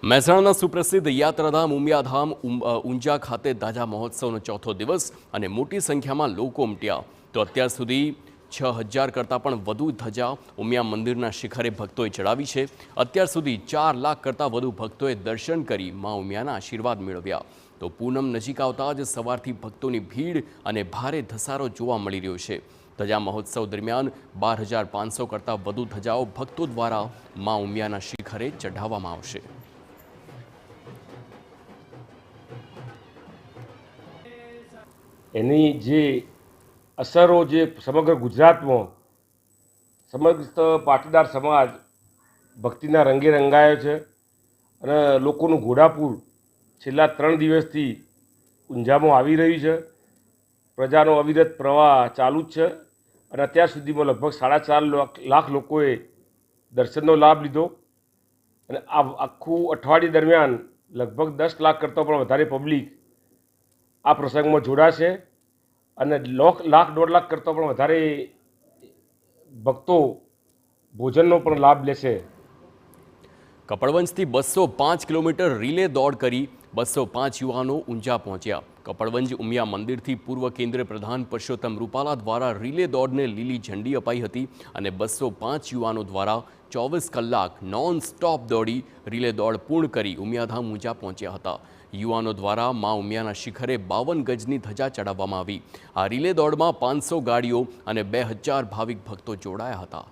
મહેસાણાના સુપ્રસિદ્ધ યાત્રાધામ ઉમિયાધામ ઊંઝા ખાતે ધજા મહોત્સવનો ચોથો દિવસ અને મોટી સંખ્યામાં લોકો ઉમટ્યા તો અત્યાર સુધી 6000 કરતાં પણ વધુ ધજા ઉમિયા મંદિરના શિખરે ભક્તોએ ચડાવી છે। અત્યાર સુધી 4 લાખ કરતાં વધુ ભક્તોએ દર્શન કરી મા ઉમિયાના આશીર્વાદ મેળવ્યા। તો પૂનમ નજીક આવતા જ સવારથી ભક્તોની ભીડ અને ભારે ધસારો જોવા મળી રહ્યો છે। ધજા મહોત્સવ દરમિયાન 12500 કરતાં વધુ ધજાઓ ભક્તો દ્વારા મા ઉમિયાના શિખરે ચઢાવવામાં આવશે। એની જે અસરો જે સમગ્ર ગુજરાતમાં સમગ્ર પાટીદાર સમાજ ભક્તિના રંગે રંગાયો છે અને લોકોનું ઘોડાપૂર છેલ્લા 3 દિવસથી ઊંઝામાં આવી રહ્યું છે। પ્રજાનો અવિરત પ્રવાહ ચાલુ જ છે અને અત્યાર સુધીમાં લગભગ 4.5 લાખ લોકોએ દર્શનનો લાભ લીધો અને આ આખું અઠવાડિયું દરમિયાન લગભગ 10 લાખ કરતાં પણ વધારે પબ્લિક આ પ્રસંગમાં જોડાશે અને લાખ 1.5 લાખ કરતાં પણ વધારે ભક્તો ભોજનનો પણ લાભ લેશે। કપડવંજથી 205 કિલોમીટર રિલે દોડ કરી 205 યુવાનો ઊંઝા પહોંચ્યા। કપડવંજ ઉમિયા મંદિરથી પૂર્વ કેન્દ્રીય પ્રધાન પરસોત્તમ રૂપાલા દ્વારા રિલે દોડને લીલી ઝંડી અપાઈ હતી અને 205 યુવાનો દ્વારા 24 કલાક નોન સ્ટોપ દોડી રિલે દોડ પૂર્ણ કરી ઉમિયાધામ ઊંઝા પહોંચ્યા હતા। યુવાનો દ્વારા મા ઉમિયાના શિખરે 52 ગજની ધજા ચડાવવામાં આવી। આ રિલે દોડમાં 500 ગાડીઓ અને 2000 ભાવિક ભક્તો જોડાયા હતા।